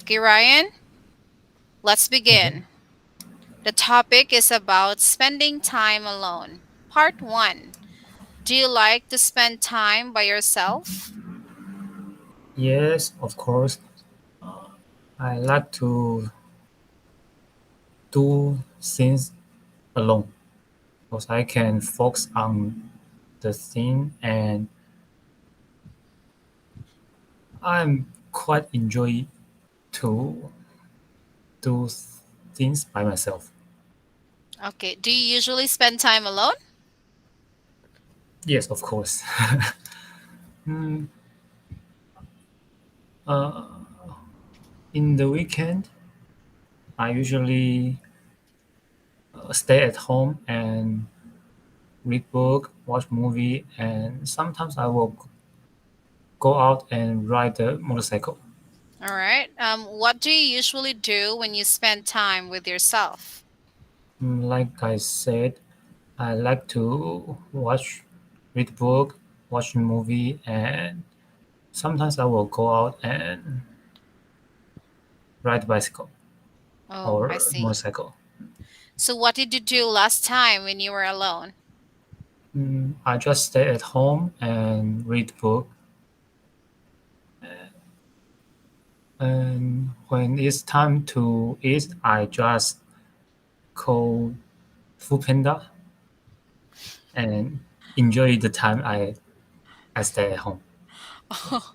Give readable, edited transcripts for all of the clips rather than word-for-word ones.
Okay, Ryan, let's Okay. begin. The topic is about spending time alone. Part 1. Do you like to spend time by yourself? Yes, of course. I like to do things alone because I can focus on the thing and I'm quite enjoy to do things by myself. Okay, do you usually spend time alone? Yes, of course. Mm, uh, in the weekend, I usually stay at home and read book, watch movie, and sometimes I will go out and ride the motorcycle. All right. What do you usually do when you spend time with yourself? Like I said, I like to read book, watch movie, and sometimes I will go out and ride bicycle Oh, I or see. motorcycle. So, what did you do last time when you were alone? I just stay at home and read book, and when it's time to eat, I just call Food Panda and enjoy the time I stay at home. Oh,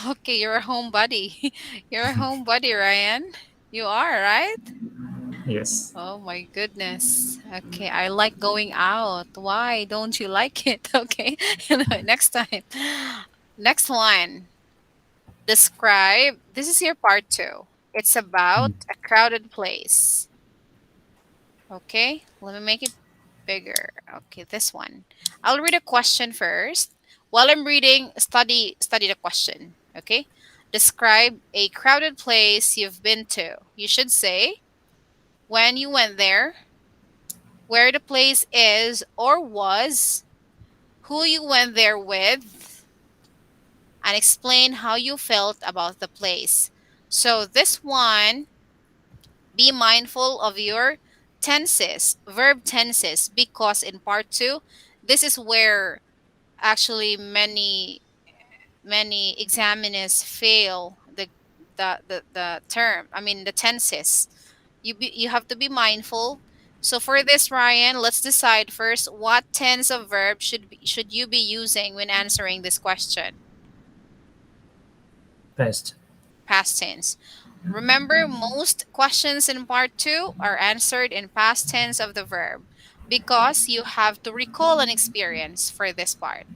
okay, you're a homebody. You're a homebody, Ryan. You are, right? Yes. Oh my goodness. Okay, I like going out. Why don't you like it? Okay, anyway, next time. Next one. Describe. This is your part 2. It's about Mm. a crowded place. Okay, let me make it bigger. Okay, this one. I'll read a question first. While I'm reading, study the question. Okay. Describe a crowded place you've been to. You should say when you went there, where the place is or was, who you went there with, and explain how you felt about the place. So, this one, be mindful of your tenses, verb tenses, because in part 2, this is where actually many examiners fail the term, I mean the tenses. You have to be mindful. So for this, Ryan, let's decide first what tense of verb should you be using when answering this question. Best. Past tense. Remember, most questions in part 2 are answered in past tense of the verb because you have to recall an experience for this part.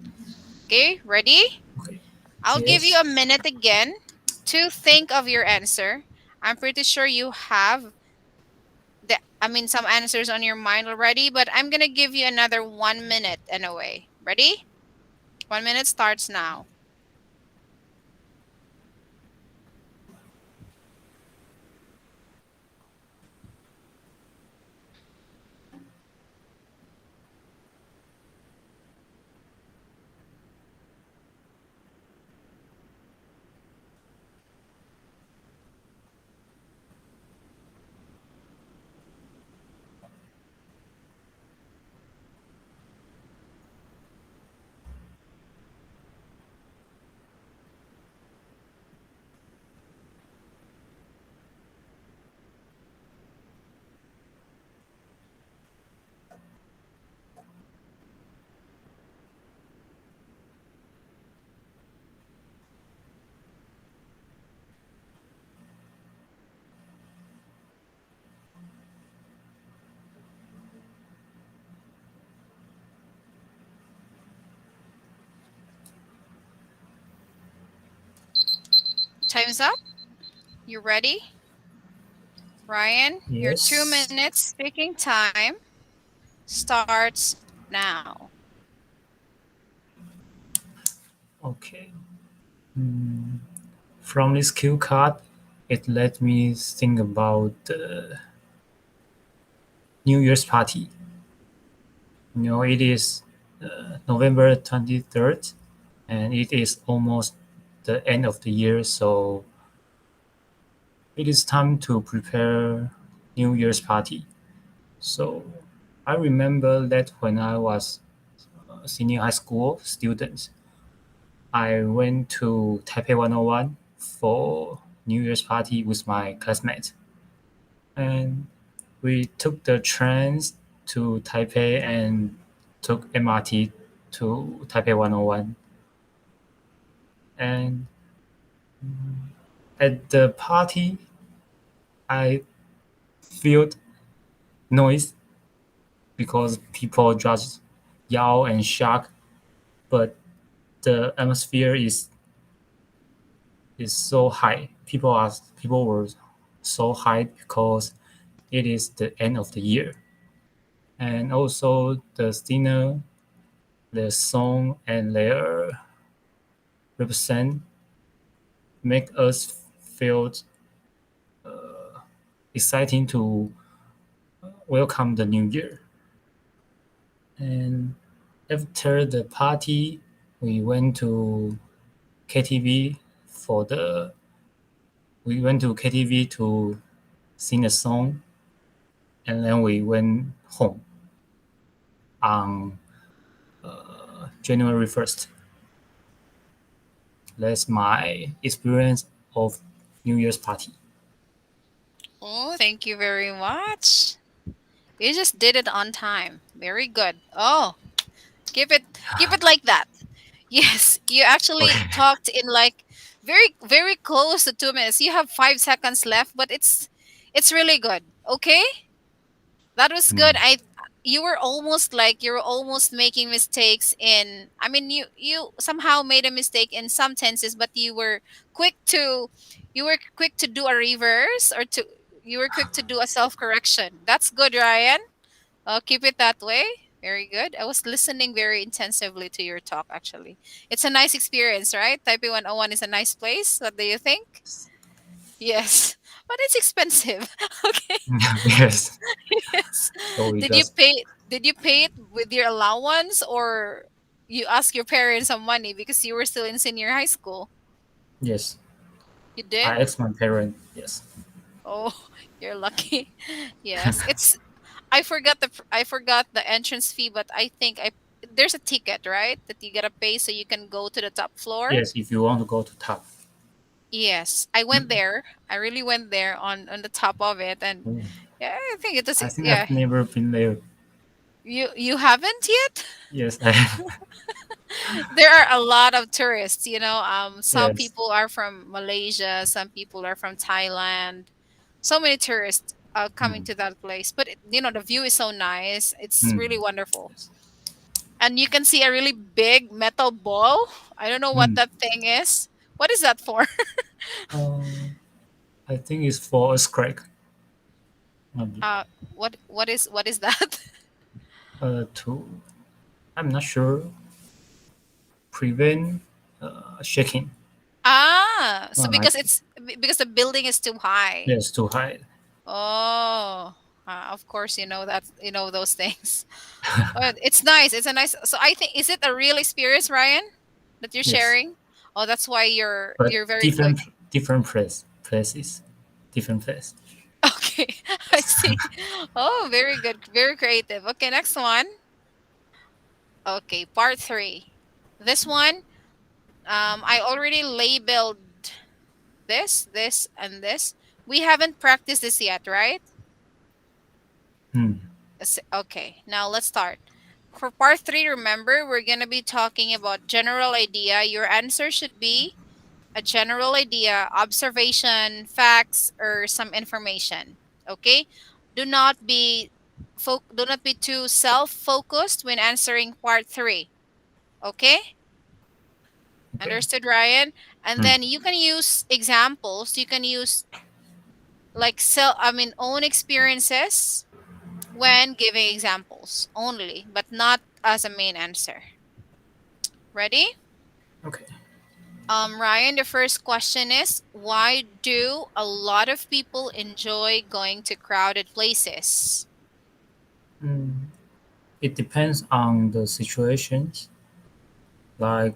Okay, ready? Okay. I'll give you Yes. a minute again to think of your answer. I'm pretty sure you have some answers on your mind already, but I'm going to give you another 1 minute anyway. Ready? 1 minute starts now. Time's up. You ready? Ryan, your two Yes. minutes speaking time starts now. Okay. Mm, from this cue card, it let me think about the New Year's party. It is November 23rd, and it is almost the end of the year. So it is time to prepare New Year's party. So I remember that when I was a senior high school student, I went to Taipei 101 for New Year's party with my classmates. And we took the trains to Taipei and took MRT to Taipei 101. And at the party, I felt noise because people just yell and shout, but the atmosphere is so high. People were so high because it is the end of the year, and also the singer, their song, and their represent make us feel exciting to welcome the new year. And after the party, we went to KTV for the we went to KTV to sing a song, and then we went home on January 1st. That's my experience of New Year's party. Oh, thank you very much. You just did it on time. Very good. Oh, keep it like that. Yes, you actually Okay. talked in like very close to 2 minutes. You have 5 seconds left, but it's really good. Okay, that was good. Mm. I You were almost like you were almost making mistakes in. I mean, you somehow made a mistake in some tenses, but quick to you were quick to do a reverse or to you were quick to do a self correction. That's good, Ryan. Keep it that way. Very good. I was listening very intensively to your talk, actually. It's a nice experience, right? Taipei 101 is a nice place. What do you think? Yes. But it's expensive. Okay. Yes. Yes. So we Did you just pay it with your allowance or you ask your parents some money because you were still in senior high school? yes. You did? I asked my parent. Yes. Oh, you're lucky. Yes. I forgot the entrance fee, but I think I there's a ticket, right? That you gotta pay so you can go to the top floor. Yes. If you want to go to top. Yes, I went Mm. there. I really went there on the top of it, and Mm. yeah, I think it was I think yeah. I've never been there. You haven't yet? Yes. I have. There are a lot of tourists. Some Yes. people are from Malaysia, some people are from Thailand. So many tourists coming Mm. to that place, but the view is so nice. It's Mm. really wonderful. Yes. And you can see a really big metal ball. I don't know what Mm. that thing is. What is that for? Uh, I think it's for a crack. uh what is that? To I'm not sure. Prevent shaking. So Like because the building is too high. yes, too high. Oh, of course you know those things. It's nice. It's a nice. So I think is it a real experience, Ryan, that you're Yes, sharing? Oh, that's why but you're very quick. different places, different place. Okay, I see. Oh, very good. Very creative. Okay, next one. Okay, part three. This one, I already labeled this, and this. We haven't practiced this yet, right? Hmm. Okay, now let's start. For part three, remember, we're going to be talking about general idea. Your answer should be a general idea, observation, facts, or some information. Okay? Do not be do not be too self-focused when answering part three. Okay? Okay. Understood, Ryan? And Hmm. then you can use examples. You can use like own experiences when giving examples only, but not as a main answer. Ready? Okay. Ryan, the first question is why do a lot of people enjoy going to crowded places? Hmm. It depends on the situations. Like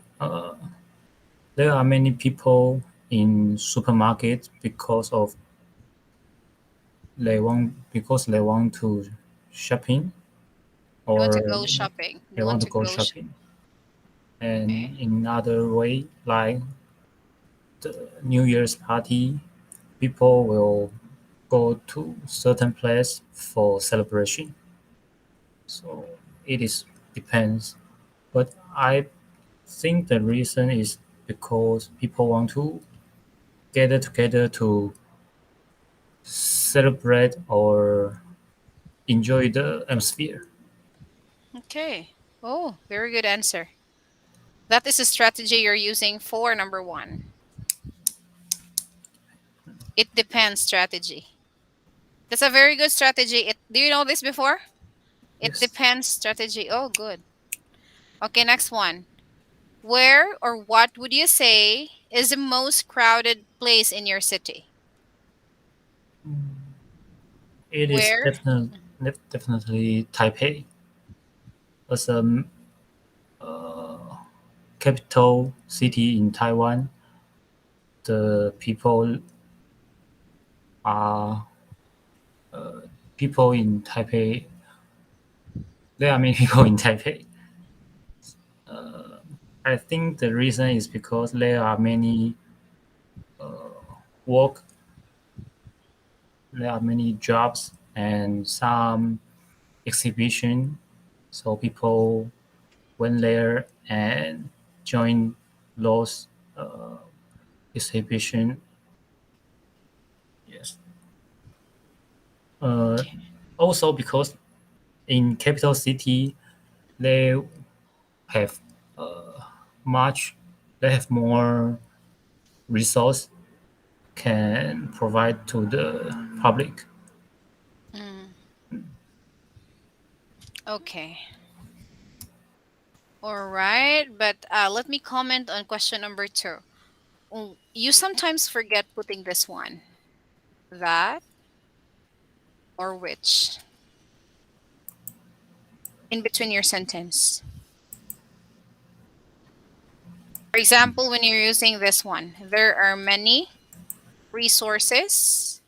there are many people in supermarket because of they want because they want to shopping They want to or go shopping. They they want want to to go go. shopping. Okay. And in other way, like the New Year's party, people will go to certain place for celebration. So it is depends. But I think the reason is because people want to gather together to celebrate or enjoy the atmosphere. Okay. Oh, very good answer. That is a strategy you're using for number one. It depends strategy. That's a very good strategy. Do you know this before? It Yes. depends strategy. Oh, good. Okay, next one. Where or what would you say is the most crowded place in your city? It is Where? definitely Taipei as a capital city in Taiwan. The are people in Taipei. There are many people in Taipei. I think the reason is because there are many work, there are many jobs and some exhibition. So people went there and join those exhibition. Yes. Uh, Okay. Also because in capital city they have much, they have more resource can provide to the public. Mm, okay. All right. But let me comment on question number two. You sometimes forget putting this one. That or which in between your sentence. For example, when you're using this one, there are many resources.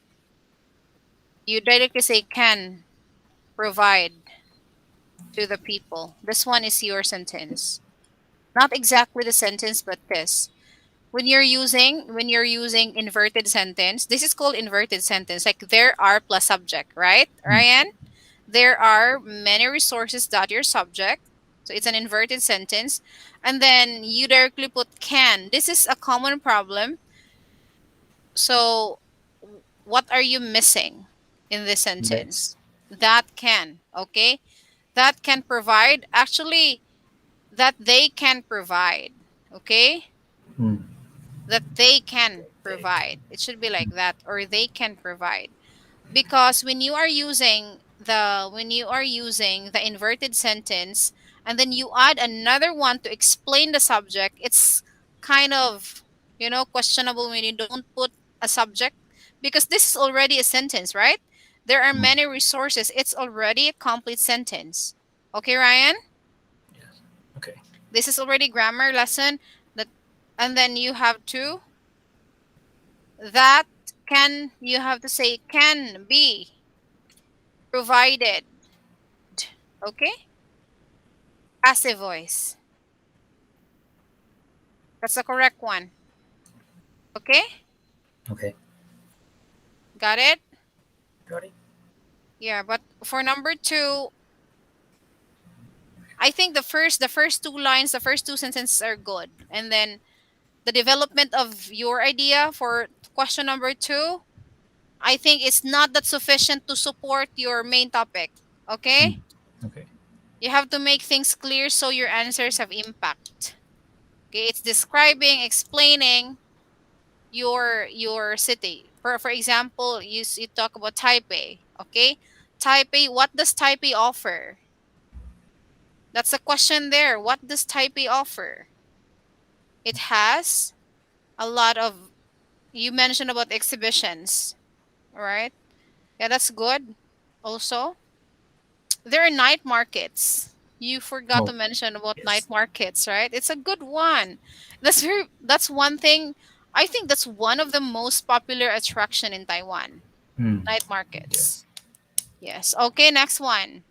You directly say can provide to the people. This one is your sentence. Not exactly the sentence, but this. When you're using inverted sentence, this is called inverted sentence. Like there are plus subject, right, Mm, Ryan? There are many resources that your subject. So it's an inverted sentence. And then you directly put can. This is a common problem. So what are you missing in this that's sentence? That can, okay? That can provide. Actually, that they can provide, okay? mm, That they can they can. provide. It should be like that, or they can provide. Because when you are using the inverted sentence and then you add another one to explain the subject, it's kind of questionable when you don't put a subject, because this is already a sentence, right? There are Mm, many resources. It's already a complete sentence. Okay, Ryan? yes. Okay. This is already grammar lesson. That And then you have to that can you have to say can be provided. Okay? Passive voice. That's the correct one. Okay? Okay. Got it? Got it. Yeah, but for number two, I think the first two lines, the first two sentences are good. And then the development of your idea for question number two, I think it's not that sufficient to support your main topic. Mm, Okay? okay. You have to make things clear so your answers have impact. Okay? It's describing, explaining your city. For example, you talk about Taipei. Okay, Taipei. What does Taipei offer? That's the question there. What does Taipei offer? It has a lot of. You mentioned about exhibitions, all right? Yeah, that's good. Also, there are night markets. You forgot Oh, to mention about night yes. markets, right? It's a good one. That's one thing. I think that's one of the most popular attraction in Taiwan. Mm, Night markets. yes. Yes. Okay, next one.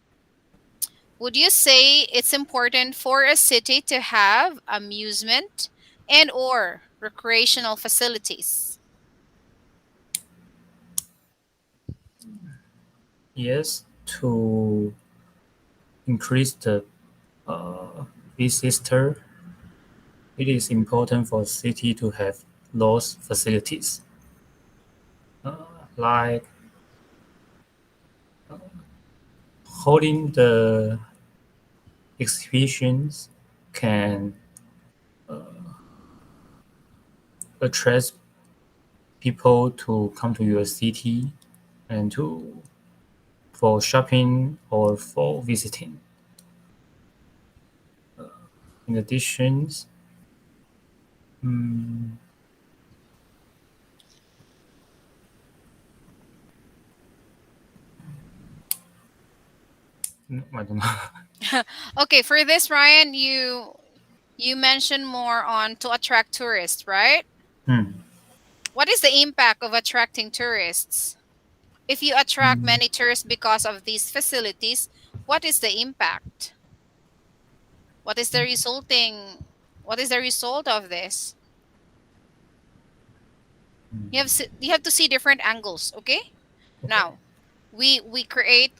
Would you say it's important for a city to have amusement and or recreational facilities? Yes, to increase the uh, visitor, it is important for city to have those facilities, like holding the exhibitions can attract people to come to your city and to for shopping or for visiting. In addition, mm, no, I don't know. Okay, for this, Ryan, you mentioned more on to attract tourists, right? Hmm. What is the impact of attracting tourists? If you attract Mm, many tourists because of these facilities, what is the impact? What is the resulting what is the result of this? You have to see different angles, okay? okay. Now, we create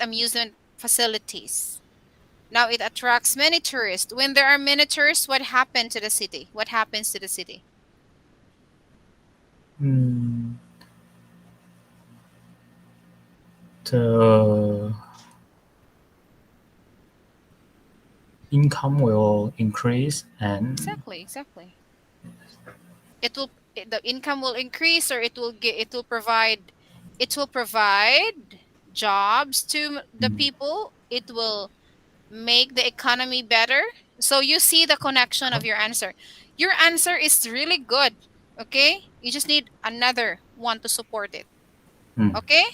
amusement facilities. Now it attracts many tourists. When there are many tourists, what happened to the city? What happens to the city? Mm, the income will increase and Exactly, exactly. The income will increase, or it will provide jobs to the mm, people. It will make the economy better. So you see the connection of your answer. Your answer is really good. Okay? You just need another one to support it. mm, Okay?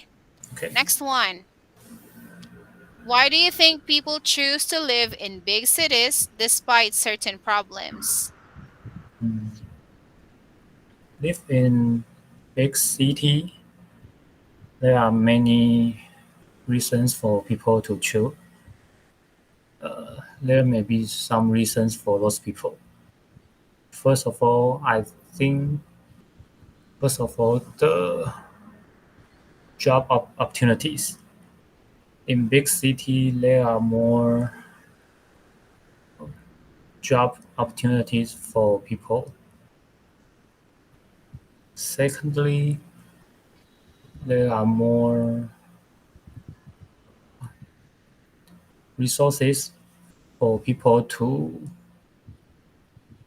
okay. Next one. Why do you think people choose to live in big cities despite certain problems? Mm. Live in big city, there are many reasons for people to choose. There may be some reasons for those people. First of all, I think first of all the opportunities. In big city, there are more job opportunities for people. Secondly, there are more resources for people to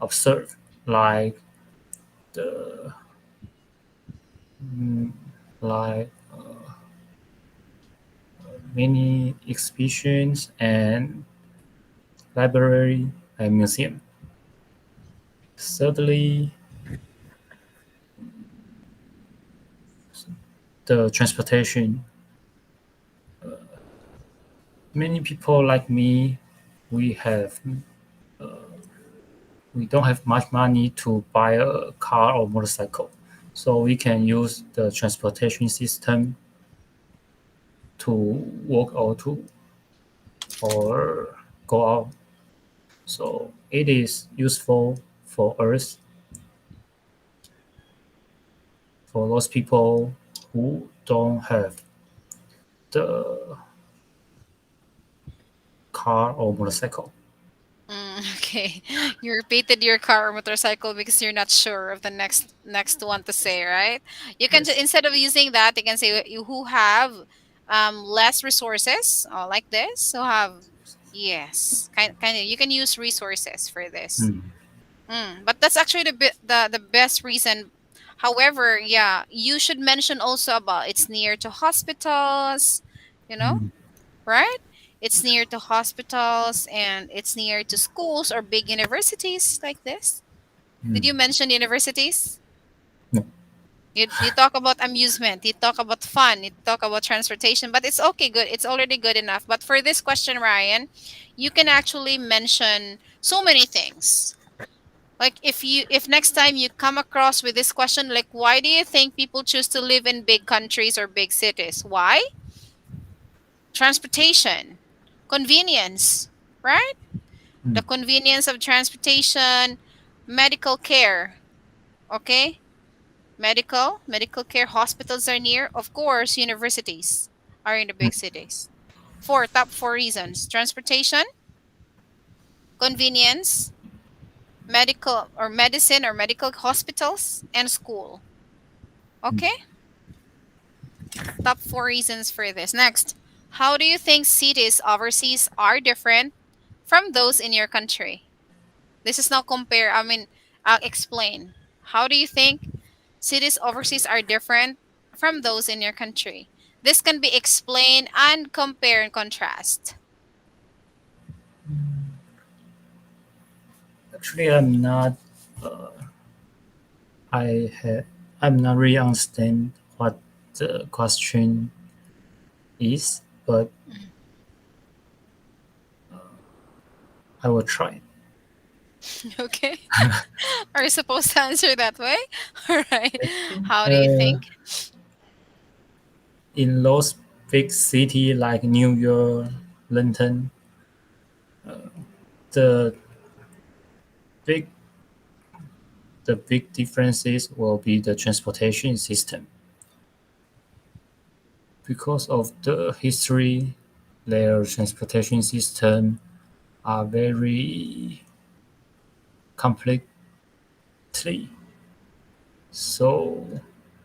observe, like the mm, like many exhibitions and library and museum. Thirdly, the transportation. Many people like me, we have we don't have much money to buy a car or motorcycle, so we can use the transportation system to walk or go out. So it is useful for us, for those people who don't have the car or motorcycle. Okay. You repeated your car or motorcycle because you're not sure of the next one to say, right? You can Yes. instead of using that, you can say you who have less resources, like this. Who have yes, kind of you can use resources for this. Mm, But that's actually the best reason. However, yeah, you should mention also about it's near to hospitals, you know, mm, right? It's near to hospitals and it's near to schools or big universities like this. mm. Did you mention universities? No. You talk about amusement, you talk about fun, you talk about transportation, but it's okay, good. It's already good enough. But for this question, Ryan, you can actually mention so many things. Like if next time you come across with this question, like why do you think people choose to live in big countries or big cities? Why? Transportation, convenience, right? The Mm, convenience of transportation, medical care, okay? Medical care, hospitals are near. Of course, universities are in the mm, big cities. Top four reasons: transportation, convenience, medical or medicine or medical hospitals, and school. mm. Okay? Top four reasons for this. Next, how do you think cities overseas are different from those in your country? This is now compare, I'll explain. How do you think cities overseas are different from those in your country? This can be explained and compare and contrast. Actually, I ha- I'm not really understand what the question is, but Mhm. I will try. Okay. Are you supposed to answer that way? All right. I think How do you think? in those big city like New York, London, the big the big differences will be the transportation system because of the history. Their transportation system are very completely so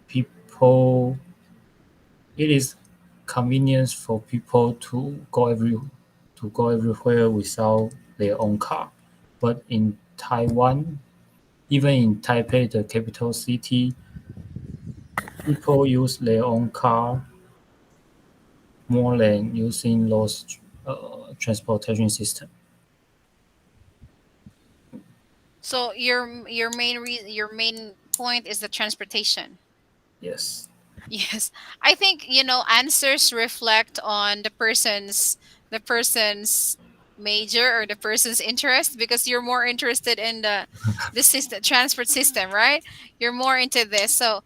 people it is convenience for people to go everywhere without their own car. But in Taiwan, even in Taipei, the capital city, people use their own car more than using those transportation system. So your main point is the transportation. Yes. Yes. I think, answers reflect on the person's major or the person's interest, because you're more interested in the system, transport system, right? You're more into this. So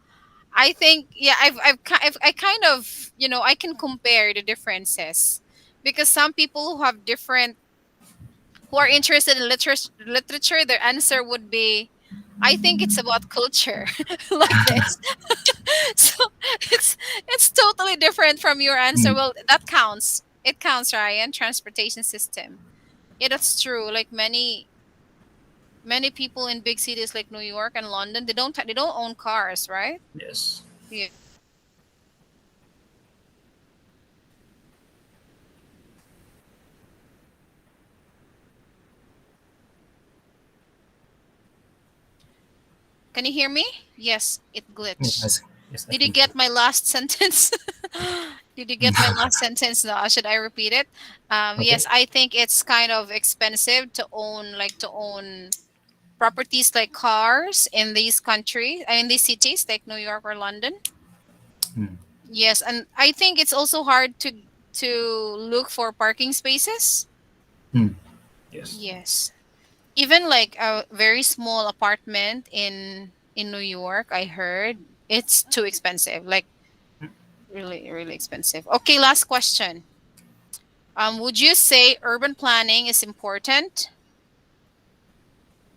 I think, yeah, I kind of, I can compare the differences, because some people who are interested in literature, their answer would be, I think it's about culture, like this. So it's it's totally different from your answer. Mm, Well, that counts. It counts, Ryan. Transportation system. Yeah, that's true. Like many people in big cities like New York and London, they don't own cars, right? yes. Yeah. Can you hear me? Yes, it glitched. Yes, yes, I Did you can hear. get my last sentence? Did you get my last sentence? No, should I repeat it? Okay. Yes, I think it's kind of expensive to own properties like cars in these countries, in these cities like New York or London. Mm, Yes, and I think it's also hard to look for parking spaces. mm, yes. Yes. Even like a very small apartment in New York, I heard it's too expensive. Like really really expensive. Okay, last question. Would you say urban planning is important?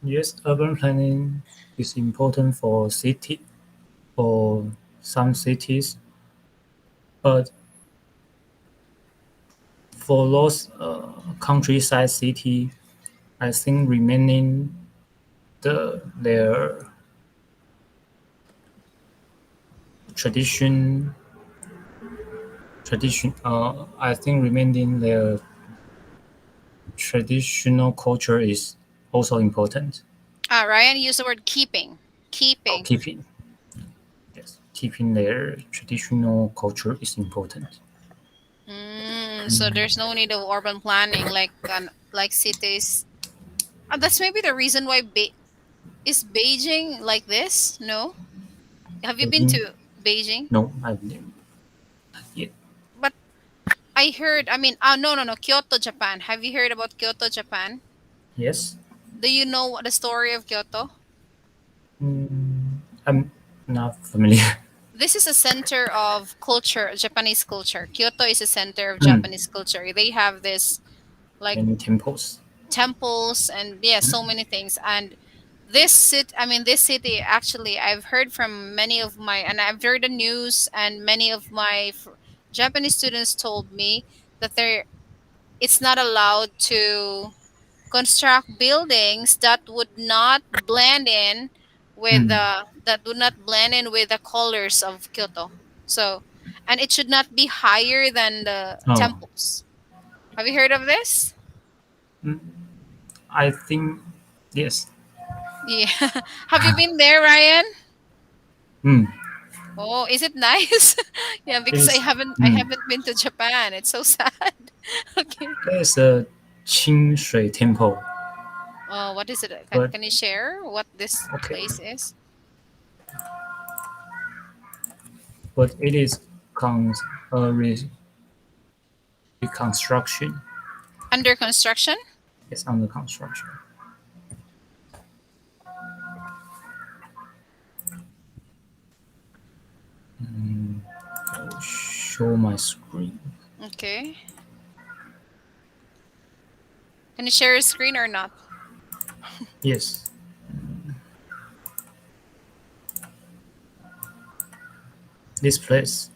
Yes, urban planning is important for some cities, but for those countryside city, I think remaining their tradition I think remaining their traditional culture is also important. Ryan used the word keeping. Or Keeping. keeping their traditional culture is important. So there's no need of urban planning like cities. That's maybe the reason why is Beijing like this? No, have you been Beijing, to Beijing? no, I've never yet. But I heard. No, no, no. Kyoto, Japan. Have you heard about Kyoto, Japan? Yes, Do you know what the story of Kyoto? I'm not familiar. This is a center of culture, Japanese culture. Kyoto is a center of Mm, Japanese culture. They have this like many temples. temples and yeah, so many things. And this city actually, I've heard from many of my, and I've heard the news, and many of my Japanese students told me that it's not allowed to construct buildings Mm. that would not blend in with the colors of Kyoto. So, and it should not be higher than the Oh, temples. Have you heard of this? mm, I think yes. Yeah. Have you been there, Ryan? Mm, Oh, is it nice? Yeah, it because is. I Mm, haven't been to Japan. It's so sad. Okay. there's a Qing Shui Temple, Oh, what is it? but Can you share what this okay, place is? but it is con- reconstruction. Under construction? It's under construction. I'll show my screen. Okay. Can you share a screen or not? Yes, this place.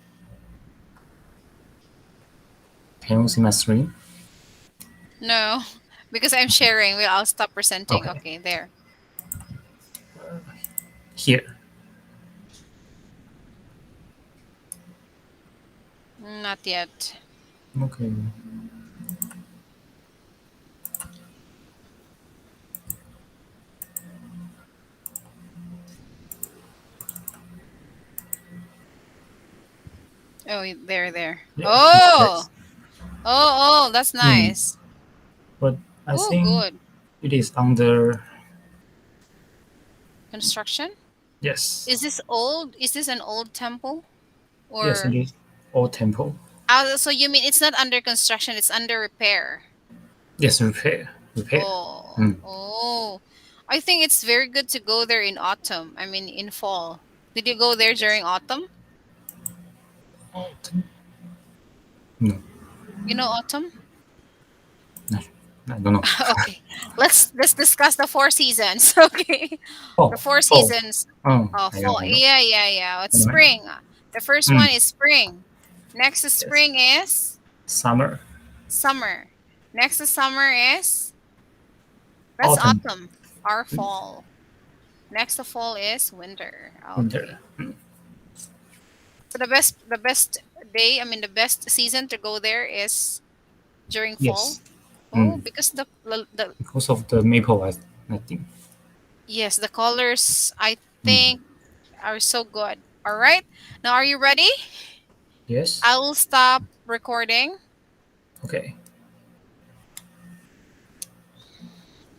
Can you see my screen? No, because I'm sharing. Well, I'll stop presenting. Okay, Okay, there. here. Not yet. Okay. Oh, there. Yeah, this Oh, place. that's Mm. nice. But I Oh, think good. it is under. Construction? Yes, Is this old? Is this an old temple? yes, it Or is old temple. so you mean it's not under construction, it's under repair. Yes, repair. Oh, Mm. I think it's very good to go there in autumn. I mean, in fall. Did you go there Yes. during autumn? Old. No, You know autumn? no, I don't know. Okay. Let's discuss the four seasons. Okay. The Oh, four oh, seasons. oh, Oh, I know, fall. I know. Yeah. It's I know, I know. spring. The first one Mm. is spring. Next to Yes. spring is Summer, summer. Next to summer is that's autumn, autumn or mm, fall. Next to fall is winter. winter. Okay. So the best day, I mean the best season to go there is during fall. Yes. Oh, Mm. because the Because of the maple, I think. yes, the colors I Mm. think are so good. All right. Now are you ready? Yes. I will stop recording. Okay.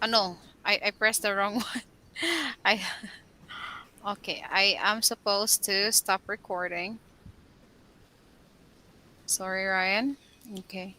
Oh no, I pressed the wrong one. I okay, I am supposed to stop recording. Sorry, Ryan. Okay.